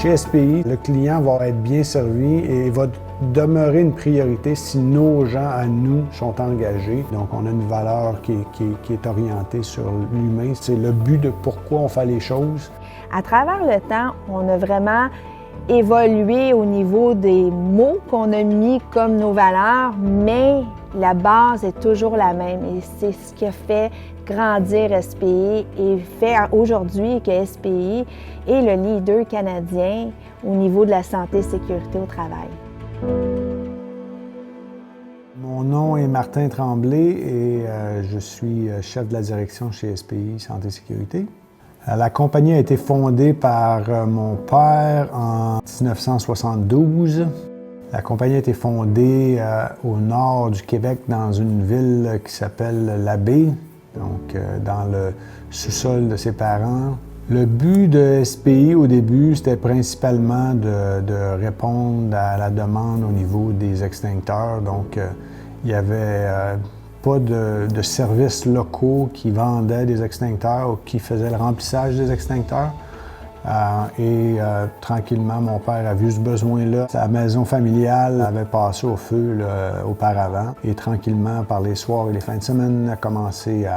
Chez SPI, le client va être bien servi et va demeurer une priorité si nos gens à nous sont engagés. Donc, on a une valeur qui est orientée sur l'humain. C'est le but de pourquoi on fait les choses. À travers le temps, on a vraiment évolué au niveau des mots qu'on a mis comme nos valeurs, mais la base est toujours la même et c'est ce qui a fait grandir SPI et fait aujourd'hui que SPI est le leader canadien au niveau de la santé et sécurité au travail. Mon nom est Martin Tremblay et je suis chef de la direction chez SPI Santé et Sécurité. La compagnie a été fondée par mon père en 1972. La compagnie a été fondée au nord du Québec dans une ville qui s'appelle La Baie, donc dans le sous-sol de ses parents. Le but de SPI au début, c'était principalement de répondre à la demande au niveau des extincteurs. Donc, il n'y avait pas de services locaux qui vendaient des extincteurs ou qui faisaient le remplissage des extincteurs. Tranquillement, mon père a vu ce besoin-là. Sa maison familiale avait passé au feu auparavant et tranquillement, par les soirs et les fins de semaine, a commencé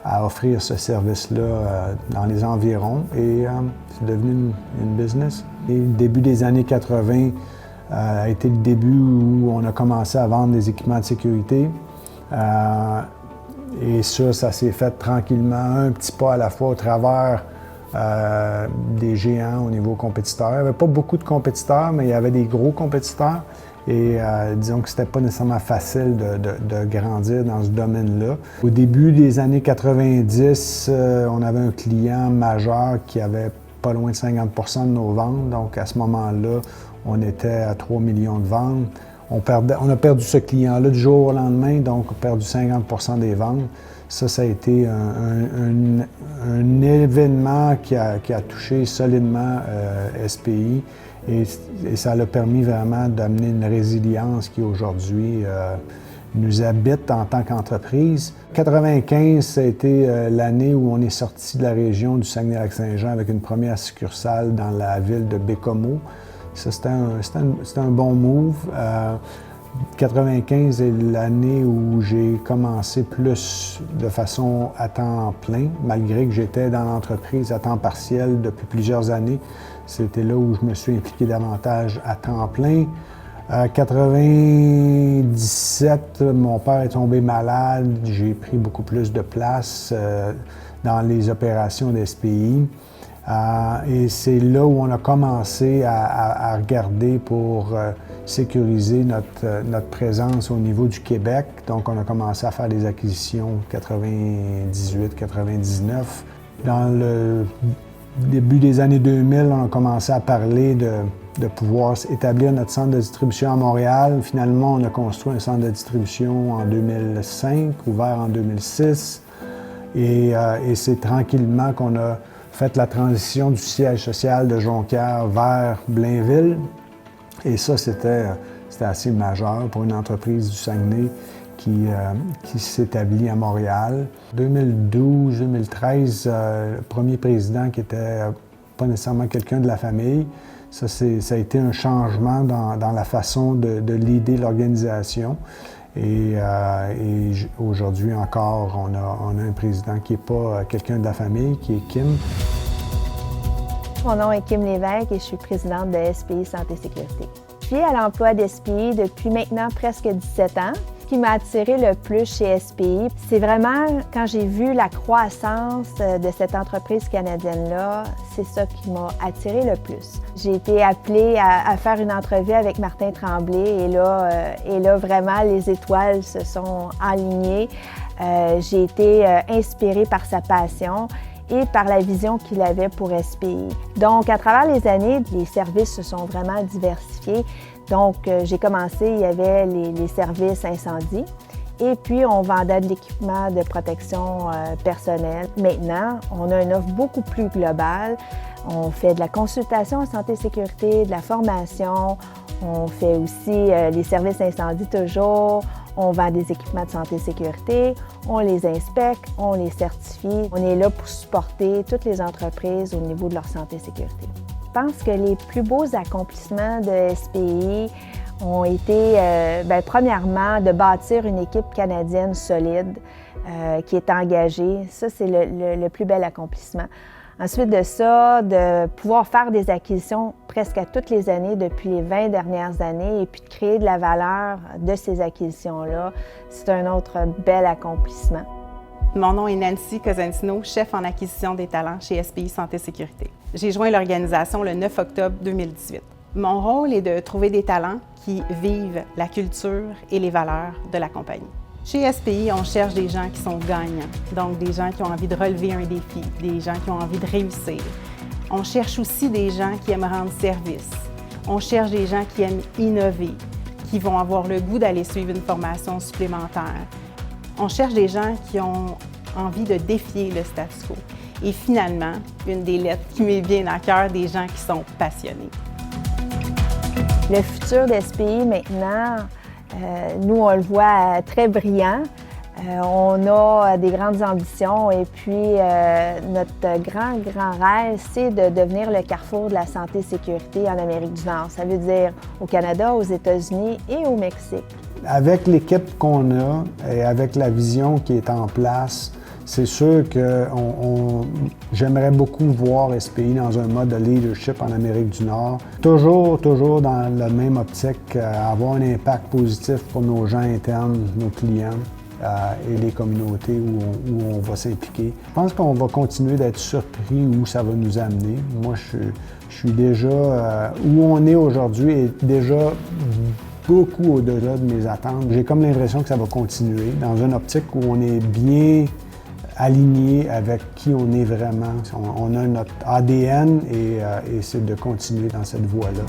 à offrir ce service-là dans les environs et c'est devenu une business. Et le début des années 80 a été le début où on a commencé à vendre des équipements de sécurité. Et ça s'est fait tranquillement, un petit pas à la fois au travers des géants au niveau compétiteur. Il n'y avait pas beaucoup de compétiteurs, mais il y avait des gros compétiteurs. Et disons que c'était pas nécessairement facile de grandir dans ce domaine-là. Au début des années 90, on avait un client majeur qui avait pas loin de 50 % de nos ventes. Donc à ce moment-là, on était à 3 millions de ventes. On a perdu ce client-là du jour au lendemain, donc on a perdu 50 % des ventes. Ça a été un événement qui a touché solidement SPI et ça l'a permis vraiment d'amener une résilience qui aujourd'hui nous habite en tant qu'entreprise. 1995, ça a été l'année où on est sorti de la région du Saguenay-Lac-Saint-Jean avec une première succursale dans la ville de Bécomo. Ça, c'était un bon move. 1995 est l'année où j'ai commencé plus de façon à temps plein, malgré que j'étais dans l'entreprise à temps partiel depuis plusieurs années. C'était là où je me suis impliqué davantage à temps plein. En 1997, mon père est tombé malade. J'ai pris beaucoup plus de place dans les opérations d'SPI. Et c'est là où on a commencé à regarder pour sécuriser notre présence au niveau du Québec. Donc, on a commencé à faire des acquisitions en 98-99. Dans le début des années 2000, on a commencé à parler de pouvoir établir notre centre de distribution à Montréal. Finalement, on a construit un centre de distribution en 2005, ouvert en 2006. Et c'est tranquillement qu'on a fait la transition du siège social de Jonquière vers Blainville. Et ça, c'était assez majeur pour une entreprise du Saguenay qui s'établit à Montréal. 2012-2013, le premier président qui n'était pas nécessairement quelqu'un de la famille, ça a été un changement dans la façon de leader l'organisation. Et aujourd'hui encore, on a un président qui n'est pas quelqu'un de la famille, qui est Kim. Mon nom est Kim Lévesque et je suis présidente de SPI Santé Sécurité. Je suis à l'emploi d'SPI depuis maintenant presque 17 ans. Ce qui m'a attiré le plus chez SPI, c'est vraiment quand j'ai vu la croissance de cette entreprise canadienne-là, c'est ça qui m'a attiré le plus. J'ai été appelée à faire une entrevue avec Martin Tremblay et là vraiment les étoiles se sont alignées. J'ai été inspirée par sa passion et par la vision qu'il avait pour SPI. Donc, à travers les années, les services se sont vraiment diversifiés. Donc, j'ai commencé, il y avait les services incendie et puis on vendait de l'équipement de protection personnelle. Maintenant, on a une offre beaucoup plus globale. On fait de la consultation en santé et sécurité, de la formation. On fait aussi les services incendie toujours. On vend des équipements de santé et sécurité, on les inspecte, on les certifie. On est là pour supporter toutes les entreprises au niveau de leur santé et sécurité. Je pense que les plus beaux accomplissements de SPI ont été, premièrement, de bâtir une équipe canadienne solide qui est engagée. Ça, c'est le plus bel accomplissement. Ensuite de ça, de pouvoir faire des acquisitions presque à toutes les années depuis les 20 dernières années et puis de créer de la valeur de ces acquisitions-là, c'est un autre bel accomplissement. Mon nom est Nancy Cosentino, chef en acquisition des talents chez SPI Santé Sécurité. J'ai joint l'organisation le 9 octobre 2018. Mon rôle est de trouver des talents qui vivent la culture et les valeurs de la compagnie. Chez SPI, on cherche des gens qui sont gagnants, donc des gens qui ont envie de relever un défi, des gens qui ont envie de réussir. On cherche aussi des gens qui aiment rendre service. On cherche des gens qui aiment innover, qui vont avoir le goût d'aller suivre une formation supplémentaire. On cherche des gens qui ont envie de défier le status quo. Et finalement, une des lettres qui m'est bien à cœur, des gens qui sont passionnés. Le futur d'SPI maintenant, nous, on le voit très brillant. On a des grandes ambitions et puis notre grand rêve, c'est de devenir le carrefour de la santé et sécurité en Amérique du Nord. Ça veut dire au Canada, aux États-Unis et au Mexique. Avec l'équipe qu'on a et avec la vision qui est en place, c'est sûr que j'aimerais beaucoup voir SPI dans un mode de leadership en Amérique du Nord. Toujours dans la même optique, avoir un impact positif pour nos gens internes, nos clients et les communautés où on va s'impliquer. Je pense qu'on va continuer d'être surpris où ça va nous amener. Moi, je suis déjà où on est aujourd'hui est déjà beaucoup au-delà de mes attentes. J'ai comme l'impression que ça va continuer dans une optique où on est bien aligné avec qui on est vraiment. On a notre ADN et c'est de continuer dans cette voie-là.